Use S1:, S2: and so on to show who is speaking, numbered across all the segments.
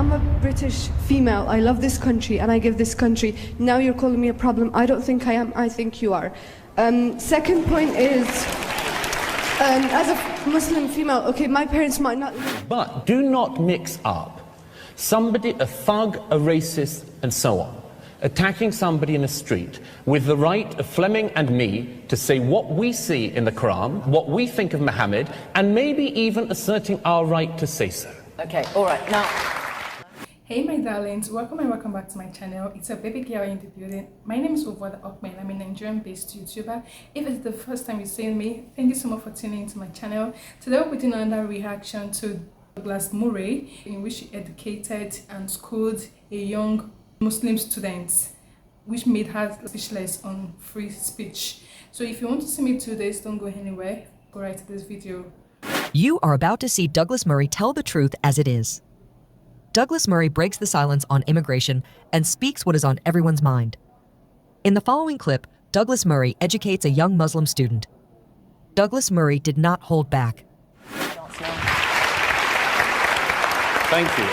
S1: I'm a British female. I love this country and I give this country. Now you're calling me a problem. I don't think I am. I think you are. Second point is, as a Muslim female, okay, my parents might not...
S2: But do not mix up somebody, a thug, a racist, and so on, attacking somebody in a street with the right of Fleming and me to say what we see in the Quran, what we think of Muhammad, and maybe even asserting our right to say so.
S3: Okay, all right, now...
S4: Hey my darlings, welcome and welcome back to my channel. It's a baby girl in the building. My name is Ovuada Okpen. I'm a Nigerian-based YouTuber. If it's the first time you're seeing me, thank you so much for tuning into my channel. Today we'll be doing another reaction to Douglas Murray, in which he educated and schooled a young Muslim student, which made her speechless on free speech. So if you want to see me do this, don't go anywhere. Go right to this video.
S5: You are about to see Douglas Murray tell the truth as it is. Douglas Murray breaks the silence on immigration and speaks what is on everyone's mind. In the following clip, Douglas Murray educates a young Muslim student. Douglas Murray did not hold back.
S2: Thank you.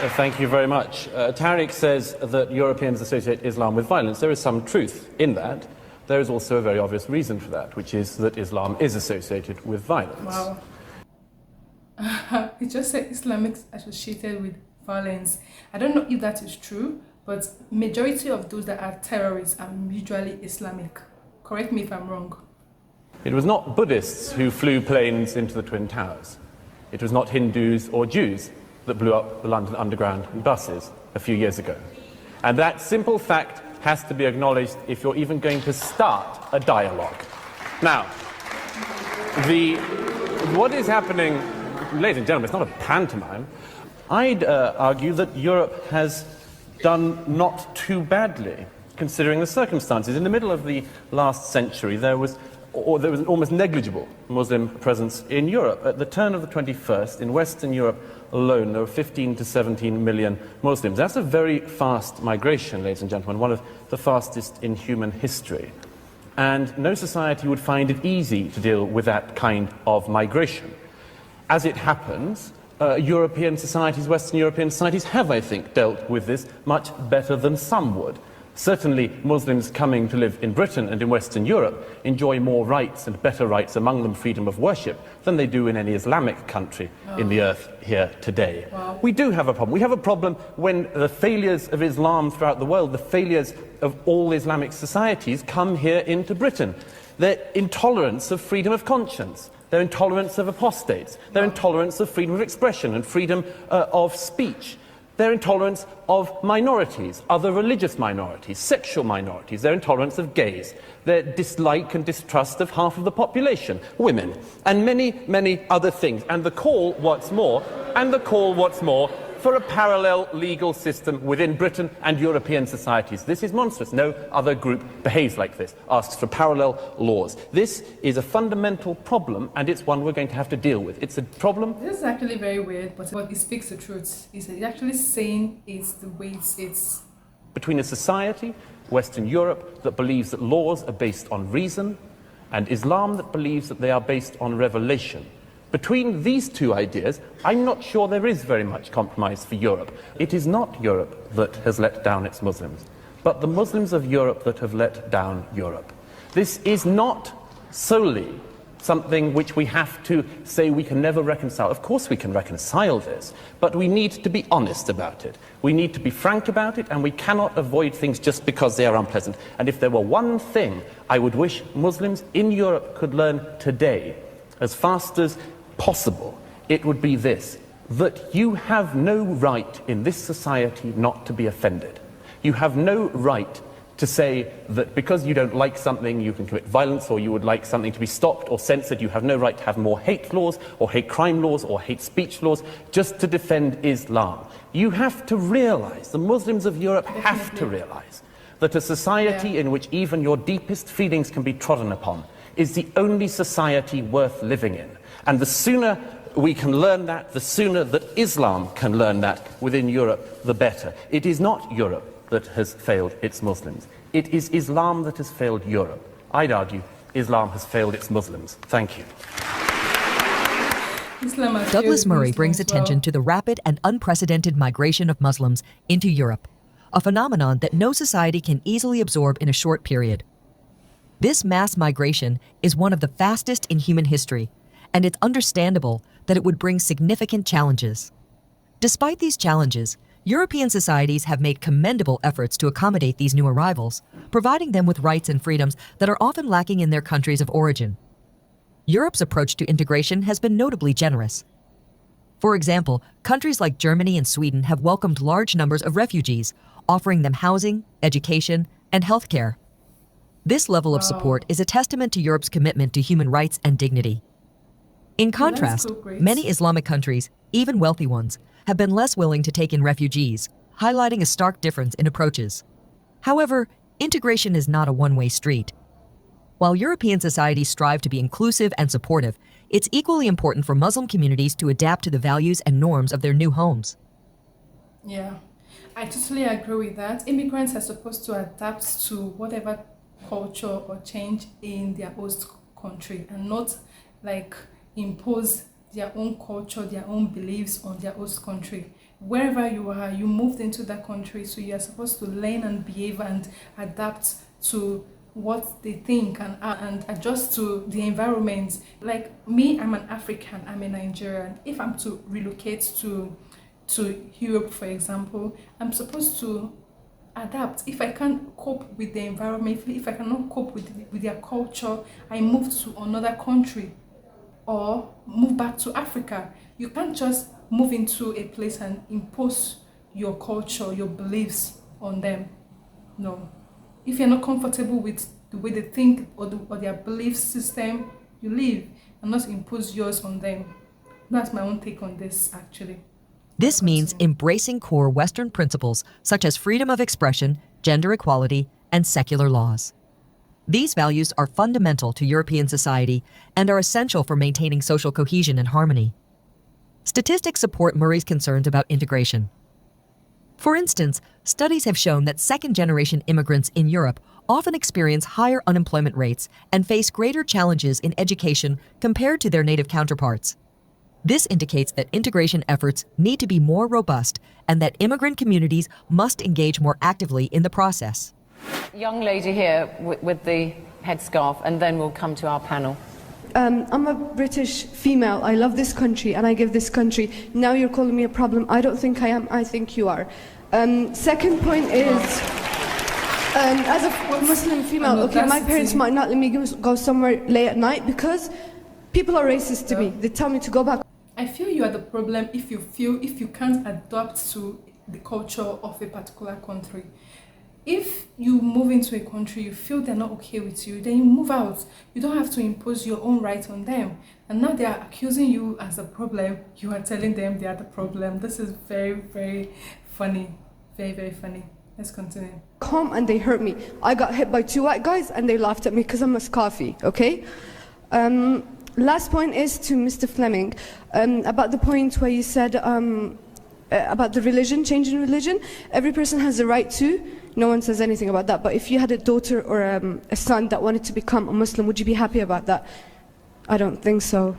S2: Thank you very much. Tariq says that Europeans associate Islam with violence. There is some truth in that. There is also a very obvious reason for that, which is that Islam is associated with violence.
S4: Wow. It just said Islamic associated with violence. I don't know if that is true, but majority of those that are terrorists are usually Islamic. Correct me if I'm wrong.
S2: It was not Buddhists who flew planes into the Twin Towers. It was not Hindus or Jews that blew up the London Underground in buses a few years ago. And that simple fact has to be acknowledged if you're even going to start a dialogue. Now, what is happening, ladies and gentlemen, it's not a pantomime. I'd argue that Europe has done not too badly, considering the circumstances. In the middle of the last century, there was an almost negligible Muslim presence in Europe. At the turn of the 21st, in Western Europe alone, there were 15 to 17 million Muslims. That's a very fast migration, ladies and gentlemen, one of the fastest in human history. And no society would find it easy to deal with that kind of migration. As it happens, European societies, Western European societies have, I think, dealt with this much better than some would. Certainly, Muslims coming to live in Britain and in Western Europe enjoy more rights and better rights, among them freedom of worship, than they do in any Islamic country in the earth here today.
S4: Wow.
S2: We do have a problem. We have a problem when the failures of Islam throughout the world, the failures of all Islamic societies, come here into Britain. Their intolerance of freedom of conscience, their intolerance of apostates, their intolerance of freedom of expression and freedom of speech, their intolerance of minorities, other religious minorities, sexual minorities, their intolerance of gays, their dislike and distrust of half of the population, women, and many, many other things. And the call, what's more, for a parallel legal system within Britain and European societies. This is monstrous. No other group behaves like this, asks for parallel laws. This is a fundamental problem, and it's one we're going to have to deal with. It's a problem...
S4: This is actually very weird, but what it speaks the truth. He's actually saying it's the way it's...
S2: Between a society, Western Europe, that believes that laws are based on reason, and Islam that believes that they are based on revelation. Between these two ideas, I'm not sure there is very much compromise for Europe. It is not Europe that has let down its Muslims, but the Muslims of Europe that have let down Europe. This is not solely something which we have to say we can never reconcile. Of course we can reconcile this, but we need to be honest about it. We need to be frank about it, and we cannot avoid things just because they are unpleasant. And if there were one thing I would wish Muslims in Europe could learn today, as fast as possible, it would be this: that you have no right in this society not to be offended. You have no right to say that because you don't like something you can commit violence, or you would like something to be stopped or censored. You have no right to have more hate laws or hate crime laws or hate speech laws just to defend Islam. You have to realize, the Muslims of Europe have to realize, that a society in which even your deepest feelings can be trodden upon is the only society worth living in. And the sooner we can learn that, the sooner that Islam can learn that within Europe, the better. It is not Europe that has failed its Muslims. It is Islam that has failed Europe. I'd argue Islam has failed its Muslims. Thank you.
S4: Islam has
S5: Douglas
S4: failed
S5: Murray
S4: Muslims
S5: brings
S4: well.
S5: attention to the rapid and unprecedented migration of Muslims into Europe, a phenomenon that no society can easily absorb in a short period. This mass migration is one of the fastest in human history, and it's understandable that it would bring significant challenges. Despite these challenges, European societies have made commendable efforts to accommodate these new arrivals, providing them with rights and freedoms that are often lacking in their countries of origin. Europe's approach to integration has been notably generous. For example, countries like Germany and Sweden have welcomed large numbers of refugees, offering them housing, education, and healthcare. This level of support is a testament to Europe's commitment to human rights and dignity. In contrast,
S4: great.
S5: many Islamic countries, even wealthy ones, have been less willing to take in refugees, highlighting a stark difference in approaches. However, integration is not a one-way street. While European societies strive to be inclusive and supportive, it's equally important for Muslim communities to adapt to the values and norms of their new homes.
S4: Yeah, I totally agree with that. Immigrants are supposed to adapt to whatever culture or change in their host country and not like impose their own culture, their own beliefs on their host country. Wherever you are, you moved into that country, so you are supposed to learn and behave and adapt to what they think and adjust to the environment. Like me, I'm an African, I'm a Nigerian. If I'm to relocate to Europe, for example, I'm supposed to adapt. If I can't cope with the environment, if I cannot cope with their culture, I move to another country or move back to Africa. You can't just move into a place and impose your culture, your beliefs on them. No. If you're not comfortable with the way they think or their belief system, you leave and not impose yours on them. That's my own take on this, actually.
S5: This means embracing core Western principles such as freedom of expression, gender equality, and secular laws. These values are fundamental to European society and are essential for maintaining social cohesion and harmony. Statistics support Murray's concerns about integration. For instance, studies have shown that second-generation immigrants in Europe often experience higher unemployment rates and face greater challenges in education compared to their native counterparts. This indicates that integration efforts need to be more robust and that immigrant communities must engage more actively in the process.
S3: Young lady here with the headscarf, and then we'll come to our panel.
S1: I'm a British female. I love this country and I give this country. Now you're calling me a problem. I don't think I am. I think you are. Second point is, as a Muslim female, okay, my parents might not let me go somewhere late at night because people are racist to me. They tell me to go back.
S4: I feel you are the problem if you can't adapt to the culture of a particular country. If you move into a country, you feel they're not okay with you, then you move out. You don't have to impose your own right on them. And now they are accusing you as a problem. You are telling them they are the problem. This is very, very funny. Very, very funny. Let's continue.
S1: Home and they hurt me. I got hit by 2 white guys and they laughed at me because I'm a scarfy, okay? Last point is to Mr. Fleming, about the point where you said about the religion, changing religion. Every person has the right to. No one says anything about that. But if you had a daughter or a son that wanted to become a Muslim, would you be happy about that? I don't think so.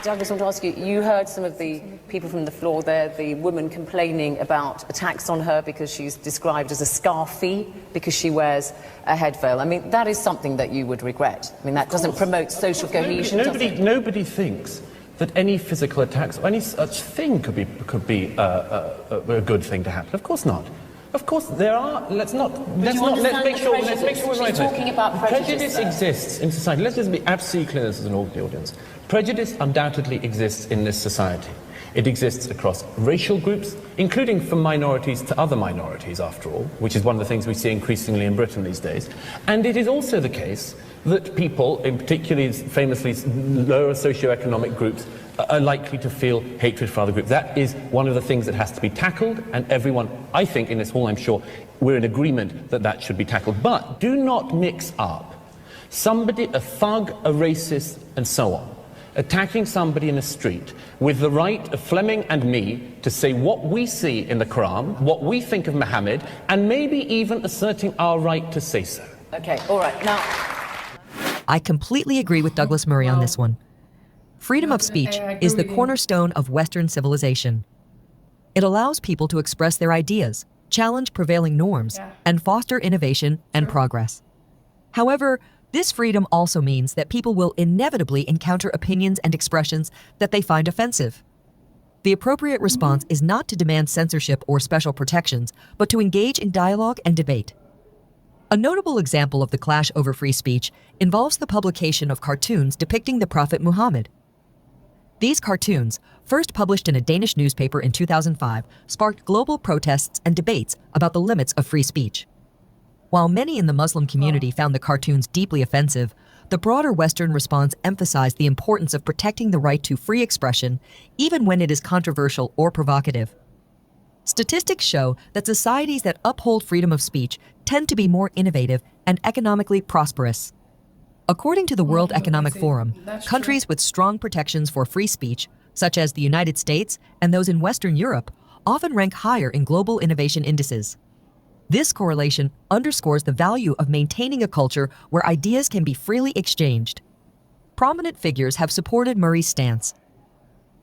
S3: Douglas, I want to ask you, you heard some of the people from the floor there, the woman complaining about attacks on her because she's described as a scarfie because she wears a head veil. I mean, that is something that you would regret. I mean, that doesn't promote social cohesion, does it?
S2: Nobody thinks that any physical attacks or any such thing could be a good thing to happen. Of course not. Of course there are. Let's make sure we're right.
S3: She's talking about prejudice.
S2: Prejudice exists in society. Let's just be absolutely clear. This is an audience. Prejudice undoubtedly exists in this society. It exists across racial groups, including from minorities to other minorities, after all, which is one of the things we see increasingly in Britain these days. And it is also the case that people, in particularly famously lower socioeconomic groups, are likely to feel hatred for other groups. That is one of the things that has to be tackled, and everyone, I think, in this hall, I'm sure, we're in agreement that that should be tackled. But do not mix up somebody, a thug, a racist, and so on, attacking somebody in a street with the right of Fleming and me to say what we see in the Quran, what we think of Muhammad, and maybe even asserting our right to say so.
S3: Okay, all right, now...
S5: I completely agree with Douglas Murray on this one. Freedom of speech
S4: I agree
S5: is the
S4: with you.
S5: cornerstone of Western civilization. It allows people to express their ideas, challenge prevailing norms,
S4: Yeah.
S5: and foster innovation and progress. However, this freedom also means that people will inevitably encounter opinions and expressions that they find offensive. The appropriate response is not to demand censorship or special protections, but to engage in dialogue and debate. A notable example of the clash over free speech involves the publication of cartoons depicting the Prophet Muhammad. These cartoons, first published in a Danish newspaper in 2005, sparked global protests and debates about the limits of free speech. While many in the Muslim community found the cartoons deeply offensive, the broader Western response emphasized the importance of protecting the right to free expression, even when it is controversial or provocative. Statistics show that societies that uphold freedom of speech tend to be more innovative and economically prosperous. According to the World Economic Forum,
S4: That's
S5: countries with strong protections for free speech, such as the United States and those in Western Europe, often rank higher in global innovation indices. This correlation underscores the value of maintaining a culture where ideas can be freely exchanged. Prominent figures have supported Murray's stance.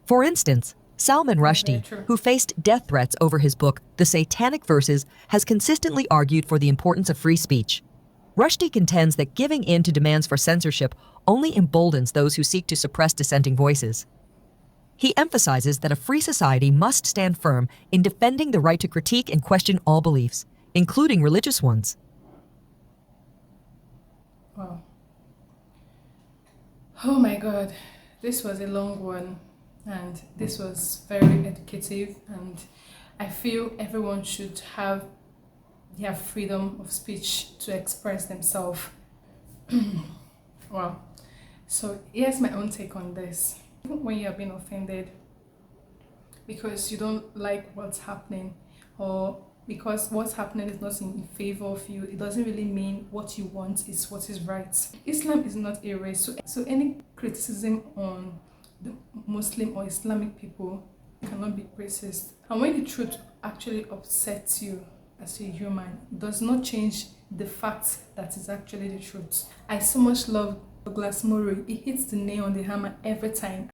S5: For instance, Salman Rushdie,
S4: true.
S5: who faced death threats over his book, The Satanic Verses, has consistently argued for the importance of free speech. Rushdie contends that giving in to demands for censorship only emboldens those who seek to suppress dissenting voices. He emphasizes that a free society must stand firm in defending the right to critique and question all beliefs, including religious ones.
S4: Wow. Oh my God, this was a long one, and this was very educative, and I feel everyone should have their freedom of speech to express themselves. Wow. So here's my own take on this. Even when you are being offended because you don't like what's happening, or because what's happening is not in favor of you, it doesn't really mean what you want is what is right. Islam is not a race, so any criticism on the Muslim or Islamic people cannot be racist. And when the truth actually upsets you as a human, it does not change the fact that is actually the truth. I so much love Douglas Murray. He hits the nail on the hammer every time.